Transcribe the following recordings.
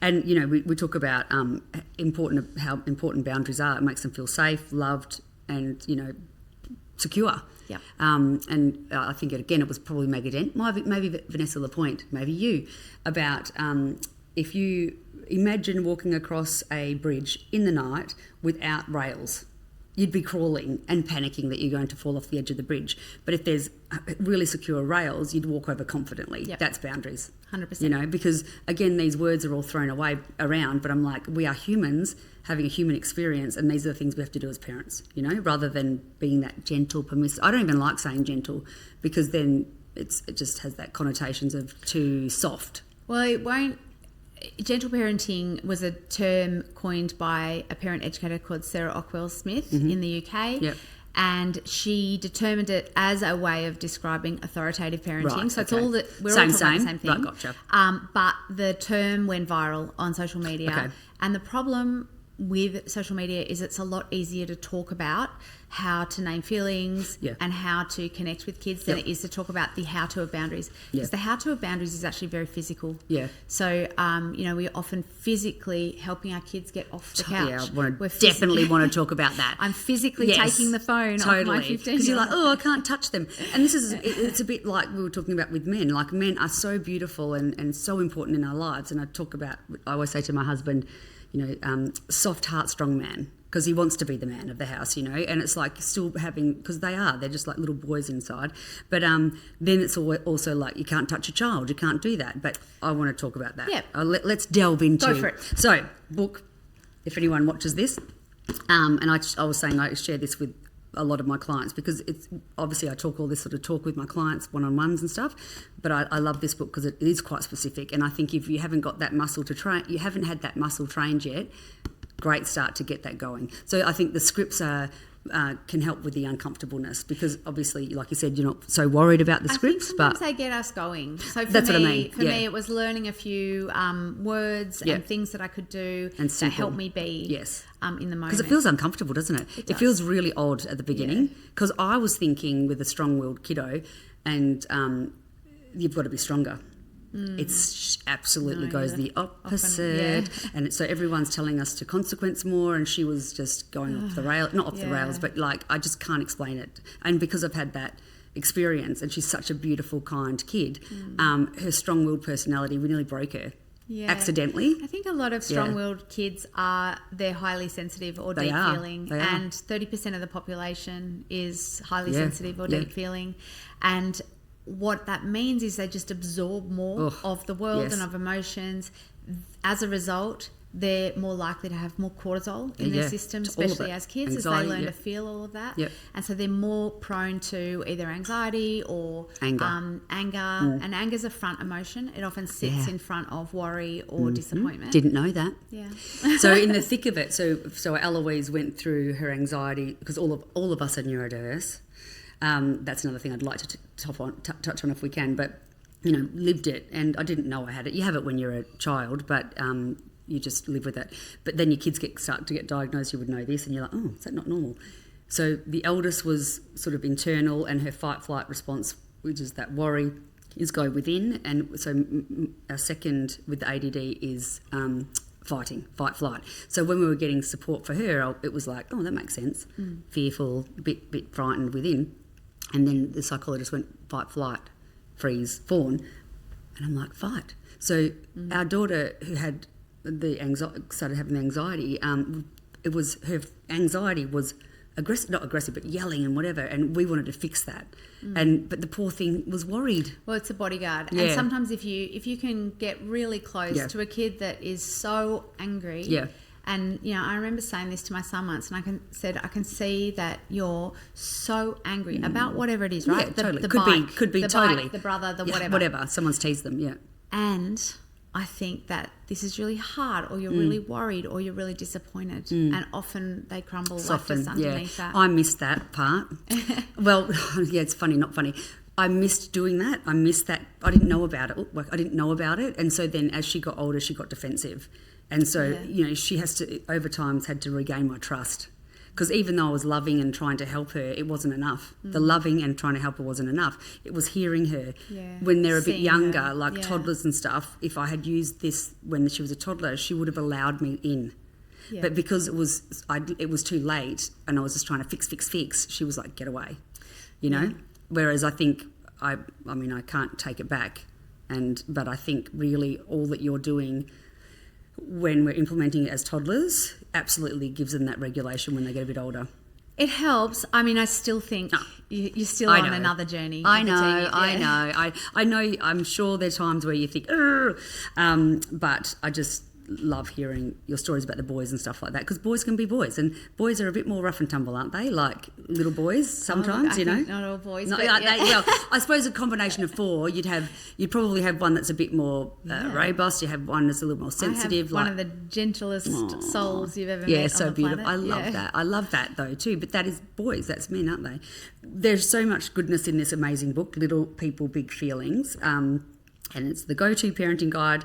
And, you know, we talk about how important boundaries are. It makes them feel safe, loved and, you know, secure. Yeah. And I think, it was probably Maggie Dent, maybe Vanessa Lapointe, maybe you, about if you imagine walking across a bridge in the night without rails, you'd be crawling and panicking that you're going to fall off the edge of the bridge. But if there's really secure rails, you'd walk over confidently. Yep. That's boundaries. 100%. You know, because, again, these words are all thrown around, but I'm like, we are humans having a human experience, and these are the things we have to do as parents, you know, rather than being that gentle, permissive. I don't even like saying gentle because then it just has that connotations of too soft. Well, it won't. Gentle parenting was a term coined by a parent educator called Sarah Ockwell-Smith in the UK. Yep. And she determined it as a way of describing authoritative parenting. Right, so it's okay. all that we're all talking about the same thing. Right, gotcha. But the term went viral on social media. Okay. And the problem with social media is it's a lot easier to talk about how to name feelings and how to connect with kids than it is to talk about the how-to of boundaries. Because the how-to of boundaries is actually very physical. Yeah. So, you know, we're often physically helping our kids get off the couch. Yeah, definitely want to talk about that. I'm physically taking the phone off my 15-year-old. Because you're like, oh, I can't touch them. And it's a bit like we were talking about with men. Like, men are so beautiful and so important in our lives. And I always say to my husband, you know, soft heart, strong man, because he wants to be the man of the house, you know, and it's like still having, because they're just like little boys inside. But then it's also like you can't touch a child, you can't do that. But I want to talk about that. Yeah. Let's delve into. Go for it. So, book, if anyone watches this, and I was saying I share this with a lot of my clients because it's obviously I talk all this sort of talk with my clients one-on-ones and stuff, but I love this book because it is quite specific, and I think if you haven't got that muscle to train, you haven't had that muscle trained yet, great start to get that going. So I think the scripts can help with the uncomfortableness because obviously, like you said, you're not so worried about the scripts, but they get us going. So that's what I mean. For me, it was learning a few words and things that I could do and that helped me be in the moment. Because it feels uncomfortable, doesn't it? It feels really odd at the beginning because I was thinking with a strong-willed kiddo, and you've got to be stronger. It's absolutely goes the opposite. And so everyone's telling us to consequence more, and she was just going off the rail, not off the rails, but like I just can't explain it. And because I've had that experience, and she's such a beautiful, kind kid, her strong-willed personality, we nearly broke her. Yeah. Accidentally. I think a lot of strong-willed kids they're highly sensitive or deep feeling, and 30% of the population is highly sensitive or deep feeling, and what that means is they just absorb more of the world and of emotions. As a result, they're more likely to have more cortisol in their system, especially as kids, anxiety, as they learn to feel all of that. Yep. And so they're more prone to either anxiety or anger. And anger's a front emotion. It often sits in front of worry or disappointment. Didn't know that. Yeah. So in the thick of it, so Eloise went through her anxiety because all of us are neurodiverse. That's another thing I'd like to touch on if we can, but, you know, lived it, and I didn't know I had it. You have it when you're a child, but you just live with it. But then your kids start to get diagnosed, you would know this, and you're like, oh, is that not normal? So the eldest was sort of internal, and her fight-flight response, which is that worry, is go within, and so our second with the ADD is fight-flight. So when we were getting support for her, it was like, oh, that makes sense. Fearful, bit frightened within. And then the psychologist went fight-flight, freeze, fawn. And I'm like, fight. So our daughter who had started having anxiety, it was her anxiety was not aggressive, but yelling and whatever, and we wanted to fix that. But the poor thing was worried. Well, it's a bodyguard. And sometimes if you can get really close to a kid that is so angry, and, you know, I remember saying this to my son once, and I can see that you're so angry about whatever it is, right? Yeah, totally. Could be the totally. Bike, the brother, the whatever. Whatever. Someone's teased them, And I think that this is really hard, or you're really worried, or you're really disappointed, and often they crumble like just underneath that. I missed that part. Well, it's funny, not funny. I missed doing that. I missed that. I didn't know about it. And so then as she got older, she got defensive. And so, you know, she has to, over time, had to regain my trust. Because even though I was loving and trying to help her, it wasn't enough. The loving and trying to help her wasn't enough. It was hearing her. When they're a bit younger, like toddlers and stuff, if I had used this when she was a toddler, she would have allowed me in. But because it was too late and I was just trying to fix, she was like, get away, you know? Whereas I think, I can't take it back. But I think really all that you're doing when we're implementing it as toddlers absolutely gives them that regulation when they get a bit older. It helps. I mean, I still think you're still on another journey. I know. I'm sure there are times where you think, but I just love hearing your stories about the boys and stuff like that, because boys can be boys, and boys are a bit more rough and tumble, aren't they? Like little boys sometimes, you know. Not all boys. Well, I suppose a combination of four, you'd probably have one that's a bit more robust. You have one that's a little more sensitive. One of the gentlest souls you've ever met. Yeah, so on the beautiful. planet. I love that. I love that though too. But that is boys. That's men, aren't they? There's so much goodness in this amazing book, Little People, Big Feelings. And it's the go-to parenting guide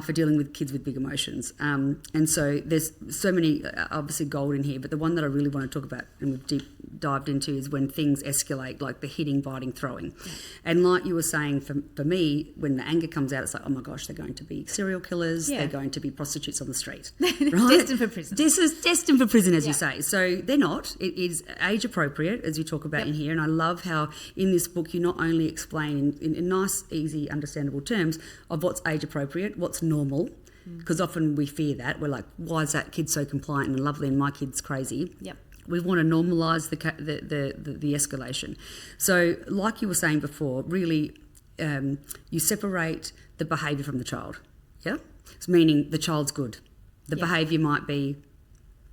for dealing with kids with big emotions. And so there's so many, obviously, gold in here, but the one that I really want to talk about and we've deep dived into is when things escalate, like the hitting, biting, throwing. Yeah. And like you were saying, for me, when the anger comes out, it's like, oh my gosh, they're going to be serial killers, they're going to be prostitutes on the street. Right? Destined for prison. This is destined for prison, as you say. So they're not. It is age appropriate, as you talk about in here. And I love how in this book you not only explain in nice, easy, understandable terms of what's age appropriate, what's normal, because often we fear that. We're like, why is that kid so compliant and lovely and my kid's crazy? Yep. We want to normalise the escalation. So like you were saying before, really you separate the behaviour from the child, It's meaning the child's good. The behaviour might be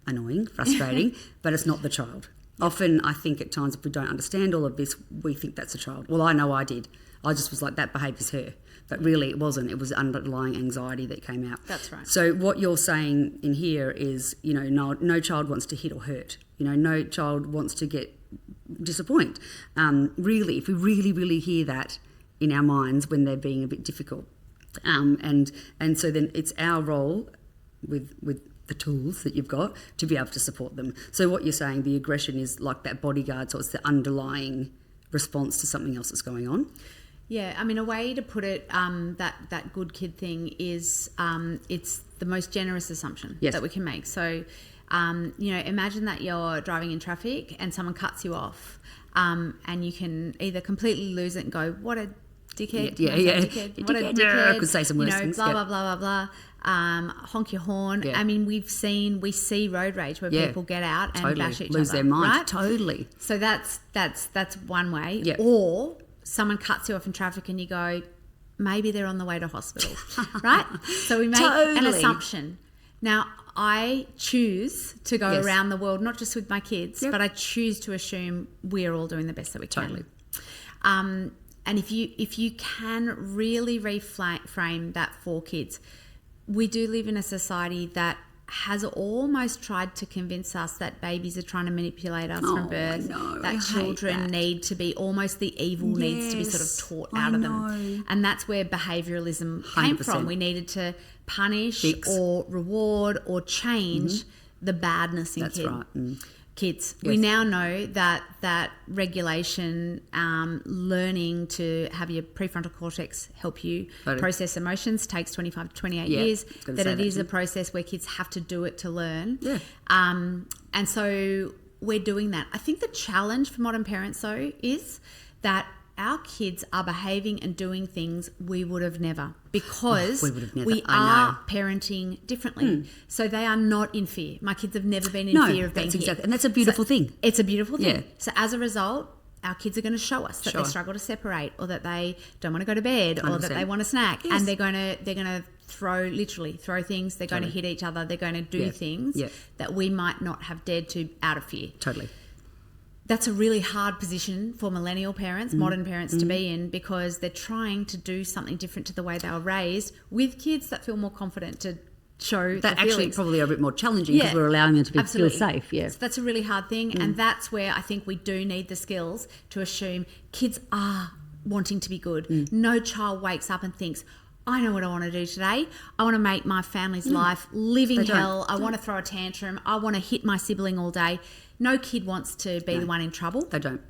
annoying, frustrating, but it's not the child. Often I think at times if we don't understand all of this, we think that's a child. Well, I know I did. I just was like, that behaviour's her. But really it wasn't. It was underlying anxiety that came out. That's right. So what you're saying in here is, no child wants to hit or hurt. No child wants to disappoint. Really, if we really, really hear that in our minds when they're being a bit difficult. And so then it's our role with the tools that you've got to be able to support them. So what you're saying, the aggression is like that bodyguard, so it's the underlying response to something else that's going on. Yeah, I mean, a way to put it, that good kid thing is it's the most generous assumption that we can make. So, imagine that you're driving in traffic and someone cuts you off, and you can either completely lose it and go, what a dickhead. Dickhead. What a dickhead. Could say some worse things. Blah, blah, blah, blah, blah. Honk your horn. Yeah. I mean, we see road rage where people get out and bash each other. Lose their mind. Right? Totally. So that's one way. Yep. Or someone cuts you off in traffic and you go, maybe they're on the way to hospital, right? So we make an assumption. Now, I choose to go around the world, not just with my kids, but I choose to assume we're all doing the best that we can. Totally. And if you can really reframe that for kids, we do live in a society that has almost tried to convince us that babies are trying to manipulate us from birth, that children need to be, almost the evil needs to be sort of taught out of them. And that's where behavioralism came from. We needed to punish or reward or change the badness in kids. That's right. Kids. Yes. We now know that regulation, learning to have your prefrontal cortex help you process emotions takes 25 to 28 years, that it is a process where kids have to do it to learn. Yeah. And so we're doing that. I think the challenge for modern parents, though, is that our kids are behaving and doing things we would have never, because we are parenting differently. So they are not in fear. My kids have never been in fear of being hit. And that's a beautiful thing. It's a beautiful thing. Yeah. So as a result, our kids are going to show us that they struggle to separate, or that they don't want to go to bed, 100%. Or that they want a snack, and they're going to throw things. They're going to hit each other. They're going to do things that we might not have dared to out of fear. Totally. That's a really hard position for millennial parents, modern parents to be in, because they're trying to do something different to the way they were raised, with kids that feel more confident to show that actually feelings. Probably are a bit more challenging, because we're allowing them to feel safe. Yeah, so that's a really hard thing, and that's where I think we do need the skills to assume kids are wanting to be good. No child wakes up and thinks, I know what I want to do today. I want to make my family's life living hell. I want to throw a tantrum. I want to hit my sibling all day. no kid wants to be the one in trouble. They don't.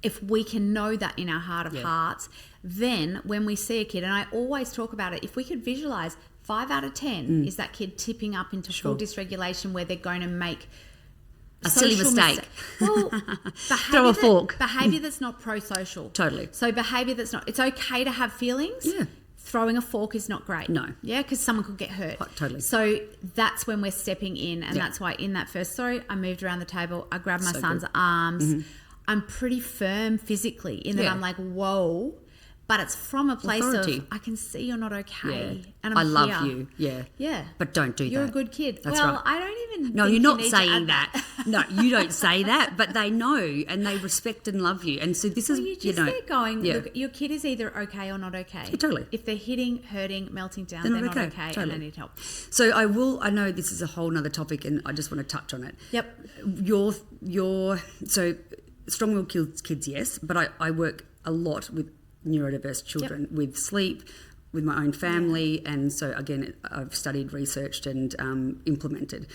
If we can know that in our heart of hearts, then when we see a kid, and I always talk about it, if we could visualize 5 out of 10 is that kid tipping up into full dysregulation where they're going to make a silly mistake. Well, throw a fork. Behaviour that's not pro-social. Totally. So behaviour that's not, it's okay to have feelings. Yeah. Throwing a fork is not great. No. Yeah, because someone could get hurt. Totally. So that's when we're stepping in, and that's why in that first story, I moved around the table, I grabbed my son's arms. I'm pretty firm physically in that I'm like, whoa, but it's from a place of, I can see you're not okay. And I love you. Yeah. Yeah. But don't do that. You're a good kid. That's well, right. I don't even No, think you're you not need saying to that. No, you don't say that, but they know and they respect and love you. And so this is, you're just there going, yeah. look, your kid is either okay or not okay. Yeah, totally. If they're hitting, hurting, melting down, they're not okay totally. and they need help. So I know this is a whole nother topic and I just want to touch on it. Yep. So strong-willed kids, yes, but I work a lot with neurodiverse children with sleep, with my own family, and so again I've studied, researched and implemented.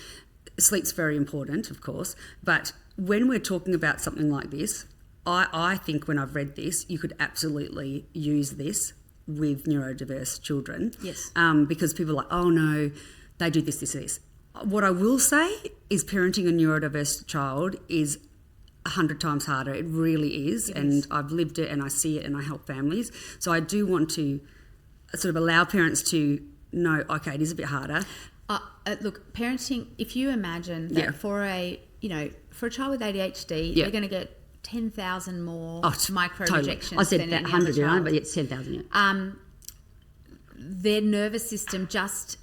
Sleep's very important, of course, but when we're talking about something like this, I think when I've read this, you could absolutely use this with neurodiverse children. Yes. Because people are like, oh no, they do this. What I will say is parenting a neurodiverse child is 100 times harder. It really is. I've lived it and I see it and I help families. So I do want to sort of allow parents to know, okay, it is a bit harder. Look, parenting, if you imagine that for a child with ADHD, they're going to get 10,000 more micro-rejections totally. I said than that any 100, other child. but it's 10,000. Their nervous system just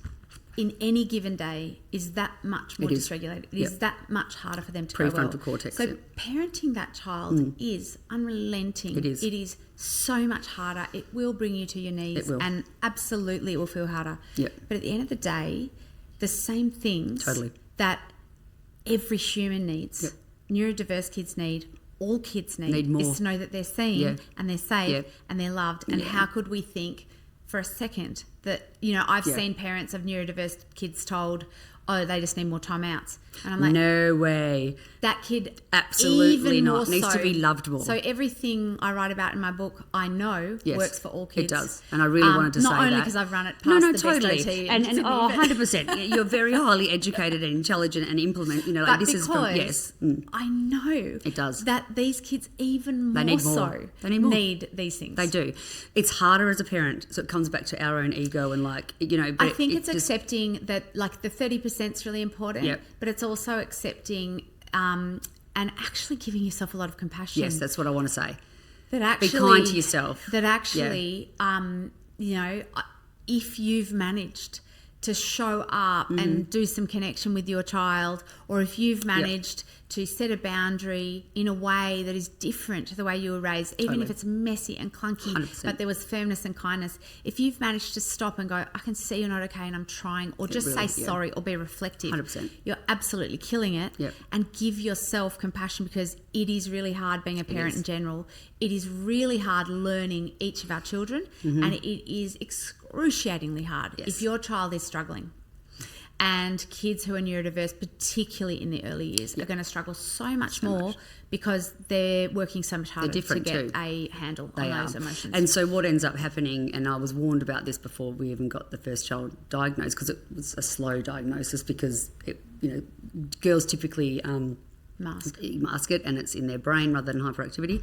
in any given day is that much more dysregulated. It is that much harder for them to grow well. Prefrontal cortex. So parenting that child is unrelenting. It is. It is so much harder. It will bring you to your knees. It will. And absolutely it will feel harder. Yep. But at the end of the day, the same things that every human needs, neurodiverse kids need, all kids need more. is to know that they're seen and they're safe and they're loved. And how could we think for a second that, I've seen parents of neurodiverse kids told, oh, they just need more timeouts. And I'm like, no way. That kid absolutely even not. More Needs to be loved more. So everything I write about in my book, I know works for all kids. It does. And I really wanted to say that. Not only because I've run it past the totally. best OT. And 100%. You're very highly educated and intelligent and implement, but this because is from, I know it does. That these kids even more need these things. They do. It's harder as a parent, so it comes back to our own ego and but I think it's accepting that the 30% is really important, but it's also accepting and actually giving yourself a lot of compassion. Yes, that's what I want to say. That actually, be kind to yourself. That actually, if you've managed to show up and do some connection with your child, or if you've managed to set a boundary in a way that is different to the way you were raised, even if it's messy and clunky, 100%. but there was firmness and kindness, if you've managed to stop and go, I can see you're not okay and I'm trying, or just say sorry or be reflective, 100%. You're absolutely killing it. And give yourself compassion, because it is really hard being a parent in general. It is really hard learning each of our children, and it is excruciatingly hard if your child is struggling. And kids who are neurodiverse, particularly in the early years, are going to struggle so much more because they're working so much harder to get a handle on those emotions. And so what ends up happening, and I was warned about this before we even got the first child diagnosed, because it was a slow diagnosis, because girls typically mask it, and it's in their brain rather than hyperactivity.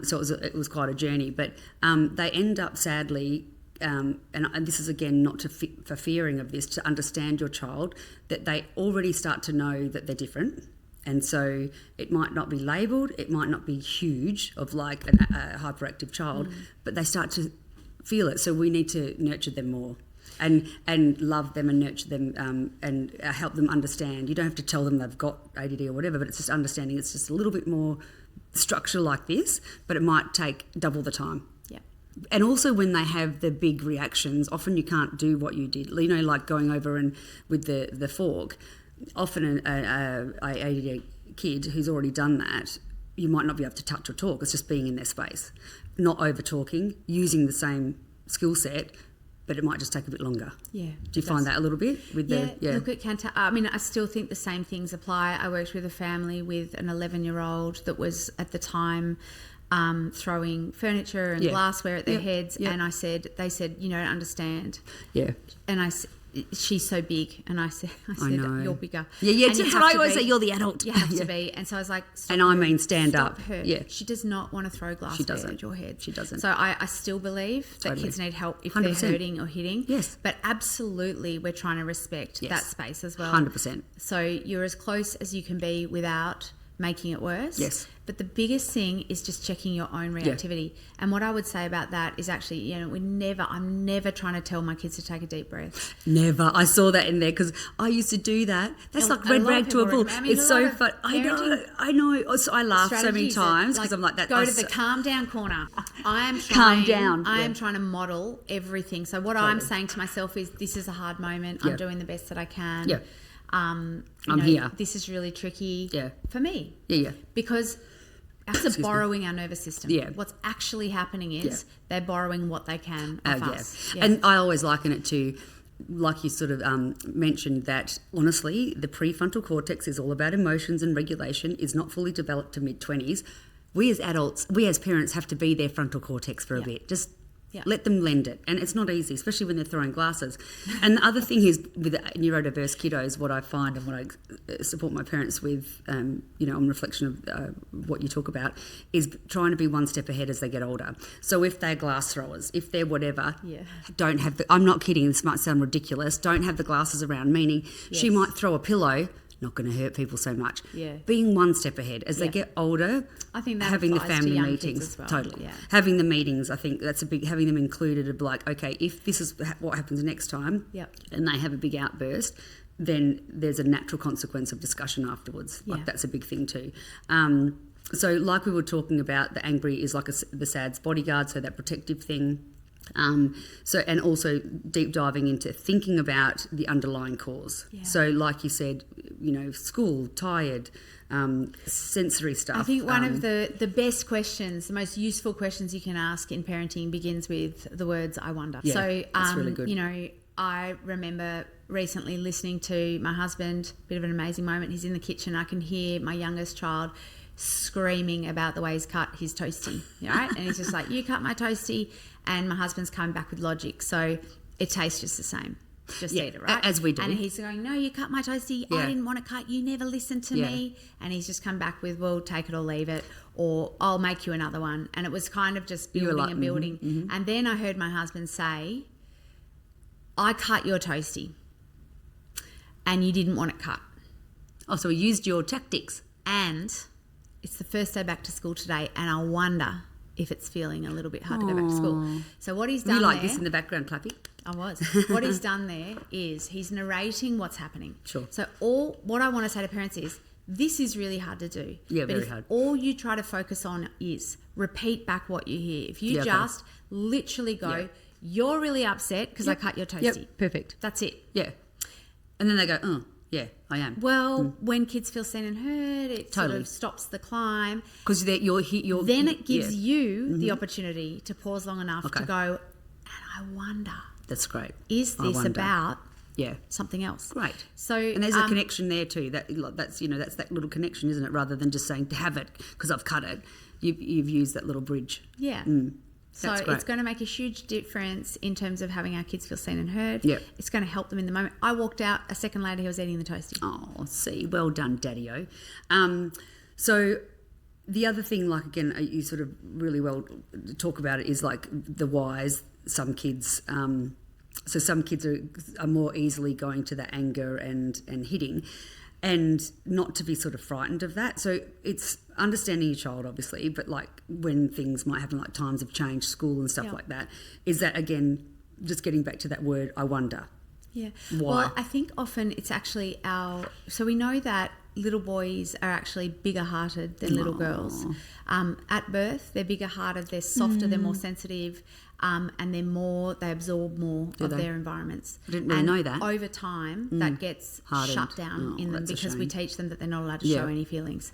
So it was quite a journey, but they end up sadly. And this is again not for fearing of this, to understand your child, that they already start to know that they're different, and so it might not be labelled, it might not be huge of like a hyperactive child, but they start to feel it. So we need to nurture them more, and love them and nurture them, and help them understand. You don't have to tell them they've got ADD or whatever, but it's just understanding. It's just a little bit more structure like this, but it might take double the time. And also when they have the big reactions, often you can't do what you did. Like going over and with the fork, often a ADD kid who's already done that, you might not be able to touch or talk. It's just being in their space, not over talking, using the same skill set, but it might just take a bit longer. Yeah. Do you find that a little bit with the? Yeah. Look, it can. I mean, I still think the same things apply. I worked with a family with an 11-year-old that was at the time throwing furniture and glassware at their heads, and they said, you don't understand. Yeah. And I said, she's so big, and I said, you're bigger. Yeah, that's what I always say. You're the adult. You have to be. And so I was like, and I mean, stand up. Her. Yeah, she does not want to throw glassware at your head. She doesn't. So I still believe that kids need help if 100%. They're hurting or hitting. Yes, but absolutely, we're trying to respect that space as well. 100%. So you're as close as you can be without making it worse. Yes. But the biggest thing is just checking your own reactivity. Yeah. And what I would say about that is actually, I'm never trying to tell my kids to take a deep breath. Never. I saw that in there because I used to do that. That's like red rag to a bull. It's so fun. I know. So I laugh so many times because I'm like that. Go to the calm down corner. I am trying to model everything. So what I'm saying to myself is, this is a hard moment. I'm doing the best that I can. Yeah. I'm here. This is really tricky for me. Yeah. Because us are borrowing our nervous system. Yeah. What's actually happening is they're borrowing what they can of us. Yeah. And I always liken it to, like you sort of mentioned, that honestly, the prefrontal cortex is all about emotions and regulation, is not fully developed to mid-20s. We as adults, we as parents have to be their frontal cortex for a bit. Just let them lend it. And it's not easy, especially when they're throwing glasses. And the other thing is, with neurodiverse kiddos, what I find and what I support my parents with, on reflection of what you talk about, is trying to be one step ahead as they get older. So if they're glass throwers, if they're whatever, don't have I'm not kidding, this might sound ridiculous, don't have the glasses around, meaning she might throw a pillow, not going to hurt people so much. Yeah. Being one step ahead as they get older. I think that having the family meetings as well. Totally. Yeah. Having the meetings, I think that's a big. Having them included of like, okay, if this is what happens next time, and they have a big outburst, then there's a natural consequence of discussion afterwards. Like that's a big thing too. So like we were talking about, the angry is like the SAD's bodyguard, so that protective thing. And also deep diving into thinking about the underlying cause. Yeah. So like you said, school, tired, sensory stuff. I think one of the best questions, the most useful questions you can ask in parenting begins with the words, I wonder. Yeah, so, that's really good. I remember recently listening to my husband, bit of an amazing moment. He's in the kitchen. I can hear my youngest child screaming about the way he's cut his toastie, right? And he's just like, you cut my toastie. And my husband's coming back with logic. So it tastes just the same. Just eat it, right? As we do. And he's going, no, you cut my toastie. I didn't want to cut. You never listened to me. And he's just come back with, well, take it or leave it. Or I'll make you another one. And it was kind of just building and building. Mm-hmm. And then I heard my husband say, I cut your toastie. And you didn't want it cut. Oh, so he used your tactics. And it's the first day back to school today. And I wonder if it's feeling a little bit hard to go back to school. So what he's done you like there, this in the background, Clappy? I was. What he's done there is he's narrating what's happening. Sure. So what I want to say to parents is, this is really hard to do. Yeah, very hard. All you try to focus on is repeat back what you hear. If you just literally go, you're really upset because I cut your toastie. Yep, perfect. That's it. Yeah. And then they go, oh, yeah, I am. Well, when kids feel seen and heard, it sort of stops the climb. Because then it gives you the opportunity to pause long enough to go, and I wonder. That's great. Is this about something else? Great. So, and there's a connection there too. That's that little connection, isn't it? Rather than just saying to have it because I've cut it, you've used that little bridge. Yeah. So it's going to make a huge difference in terms of having our kids feel seen and heard. Yep. It's going to help them in the moment. I walked out a second later, he was eating the toastie. Oh, see, well done, Daddy-O. So the other thing, like again, you sort of really well talk about it, is like the whys. Some kids, some kids are more easily going to that anger and hitting. And not to be sort of frightened of that. So it's understanding your child, obviously, but like when things might happen, like times of change, school and stuff like that, is that, again, just getting back to that word, I wonder. Yeah. Why? Well, I think often it's actually so we know that little boys are actually bigger hearted than little girls. At birth, they're bigger hearted, they're softer, they're more sensitive, and they absorb more of their environments. I didn't really know that. Over time, that gets shut down in them because we teach them that they're not allowed to show any feelings.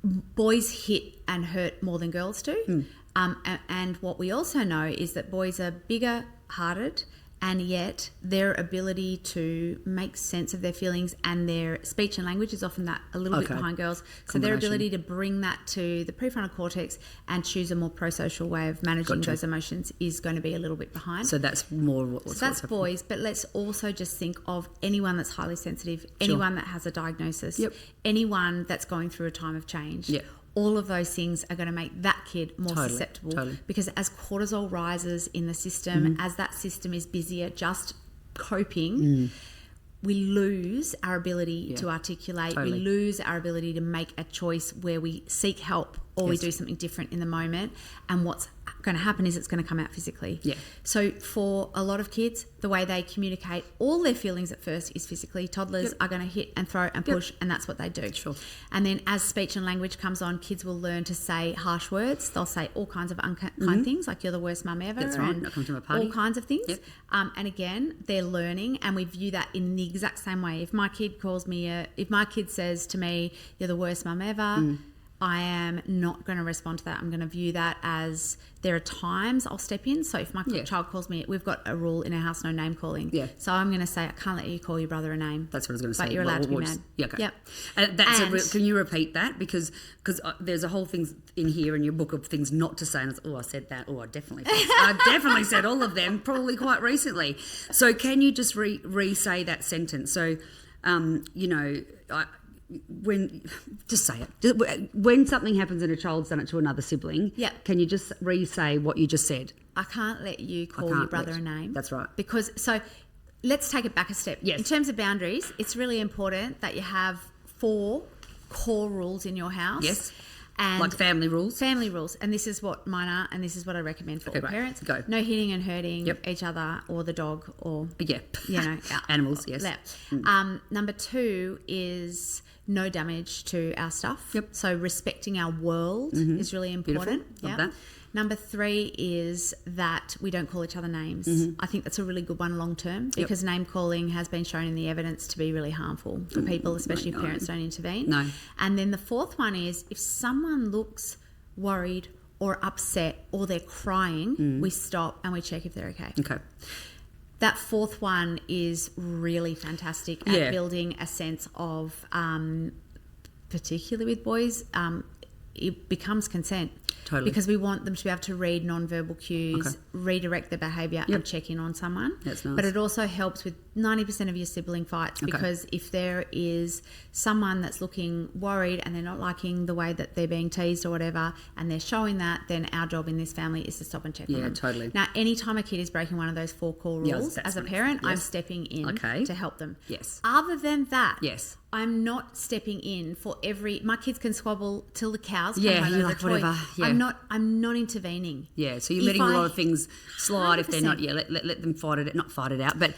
Boys hit and hurt more than girls do. And what we also know is that boys are bigger hearted, and yet their ability to make sense of their feelings and their speech and language is often that a little bit behind girls. So their ability to bring that to the prefrontal cortex and choose a more pro-social way of managing those emotions is going to be a little bit behind. So that's more so that's boys, but let's also just think of anyone that's highly sensitive, anyone that has a diagnosis, anyone that's going through a time of change. All of those things are going to make that kid more susceptible because as cortisol rises in the system, as that system is busier just coping, we lose our ability to articulate. We lose our ability to make a choice where we seek help or we do something different in the moment. And what's going to happen is it's going to come out physically. So for a lot of kids, the way they communicate all their feelings at first is physically. Toddlers are going to hit and throw and push, and that's what they do. And then as speech and language comes on, kids will learn to say harsh words. They'll say all kinds of unkind things, like you're the worst mum ever. That's right. Not come to my party. All kinds of things. And again, they're learning, and we view that in the exact same way. If my kid if my kid says to me, "You're the worst mum ever," I am not going to respond to that. I'm going to view that as there are times I'll step in. So if my child calls me, we've got a rule in our house, no name calling. So I'm going to say, I can't let you call your brother a name. That's what I was going to say. But you're allowed to be mad. Can you repeat that? Because there's a whole thing in here in your book of things not to say. And I said that. I definitely said all of them, probably quite recently. So can you just re-say that sentence? So, just say it. When something happens and a child's done it to another sibling, can you just re-say what you just said? I can't let you call your brother a name. That's right. So let's take it back a step. In terms of boundaries, it's really important that you have 4 core rules in your house. And like family rules? Family rules. And this is what mine are, and this is what I recommend for all parents. Go. No hitting and hurting each other or the dog or, animals, Number 2 is no damage to our stuff. So respecting our world is really important. Love that. Number 3 is that we don't call each other names. I think that's a really good one long term because name calling has been shown in the evidence to be really harmful for people, especially if parents don't intervene. And then the 4th one is if someone looks worried or upset or they're crying, we stop and we check if they're okay. That 4th one is really fantastic at building a sense of, particularly with boys, it becomes consent. Because we want them to be able to read non-verbal cues, redirect their behaviour and check in on someone. That's nice. But it also helps with 90% of your sibling fights because if there is someone that's looking worried and they're not liking the way that they're being teased or whatever and they're showing that, then our job in this family is to stop and check on them. Now, anytime a kid is breaking one of those 4 core rules, as a parent, I'm stepping in to help them. Other than that, I'm not stepping in for my kids can squabble till the cows come home over a toy. Whatever. I'm not intervening. So you're letting a lot of things slide 100%. If they're not, let them not fight it out, but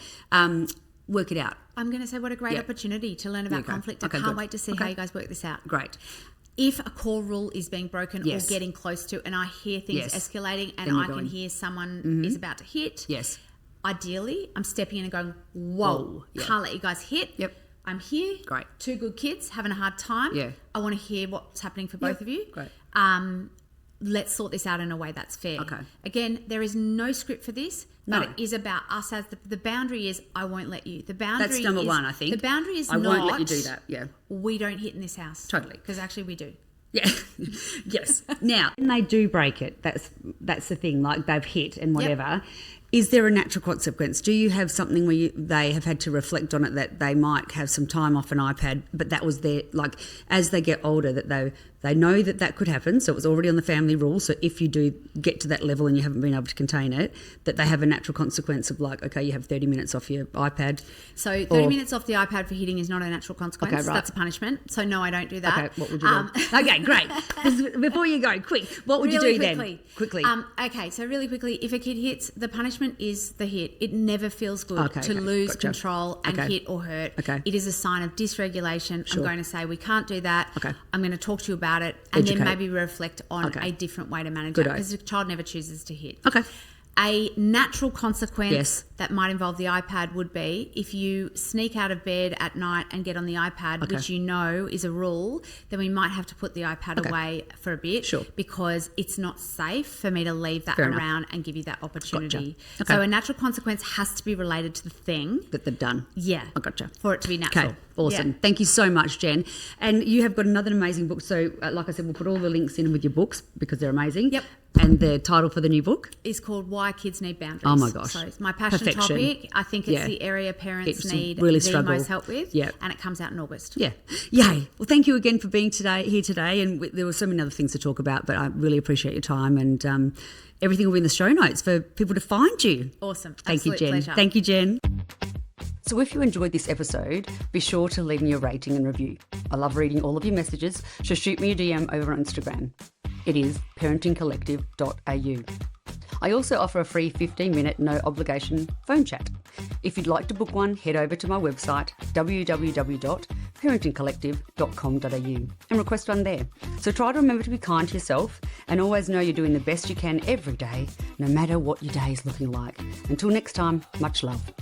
work it out. I'm going to say what a great opportunity to learn about conflict. I can't wait to see how you guys work this out. Great. If a core rule is being broken or getting close to, and I hear things escalating and I can hear someone is about to hit, ideally I'm stepping in and going, whoa. Can't let you guys hit. I'm here. Great. 2 good kids having a hard time. I want to hear what's happening for both of you. Great. Let's sort this out in a way that's fair. Again, there is no script for this, but it is about us as the boundary is I won't let you. The boundary that's number 1, I think. The boundary is I won't let you do that. We don't hit in this house. Because actually we do. Now, when they do break it, that's the thing, like they've hit and whatever. Is there a natural consequence? Do you have something where they have had to reflect on it, that they might have some time off an iPad, but that was their, like, as they get older, that they know that could happen, so it was already on the family rule, so if you do get to that level and you haven't been able to contain it, that they have a natural consequence of like, okay, you have 30 minutes off your iPad. So 30 minutes off the iPad for hitting is not a natural consequence. Okay, right. That's a punishment. So no, I don't do that. Okay, what would you do? Okay, great. Before you go, quick, what would you do then? Quickly. Okay, so really quickly, if a kid hits, the punishment is the hit. It never feels good to lose control and hit or hurt. It is a sign of dysregulation. I'm going to say we can't do that. I'm going to talk to you about it and then maybe reflect on a different way to manage it because the child never chooses to hit. A natural consequence that might involve the iPad would be if you sneak out of bed at night and get on the iPad, which you know is a rule, then we might have to put the iPad away for a bit because it's not safe for me to leave that around and give you that opportunity. So a natural consequence has to be related to the thing that they've done. Yeah. I gotcha. For it to be natural. Okay, awesome. Yeah. Thank you so much, Jen. And you have got another amazing book. So like I said, we'll put all the links in with your books because they're amazing. Yep. And the title for the new book? Is called Why Kids Need Boundaries. Oh my gosh. So it's my passion topic. I think it's the area parents need really the most help with. Yeah. And it comes out in August. Yeah. Yay. Well, thank you again for being here today. And there were so many other things to talk about, but I really appreciate your time. And everything will be in the show notes for people to find you. Awesome. Thank you, Jen. Pleasure. Thank you, Jen. So if you enjoyed this episode, be sure to leave me a rating and review. I love reading all of your messages, so shoot me a DM over on Instagram. It is parentingcollective.au. I also offer a free 15-minute no-obligation phone chat. If you'd like to book one, head over to my website, www.parentingcollective.com.au, and request one there. So try to remember to be kind to yourself and always know you're doing the best you can every day, no matter what your day is looking like. Until next time, much love.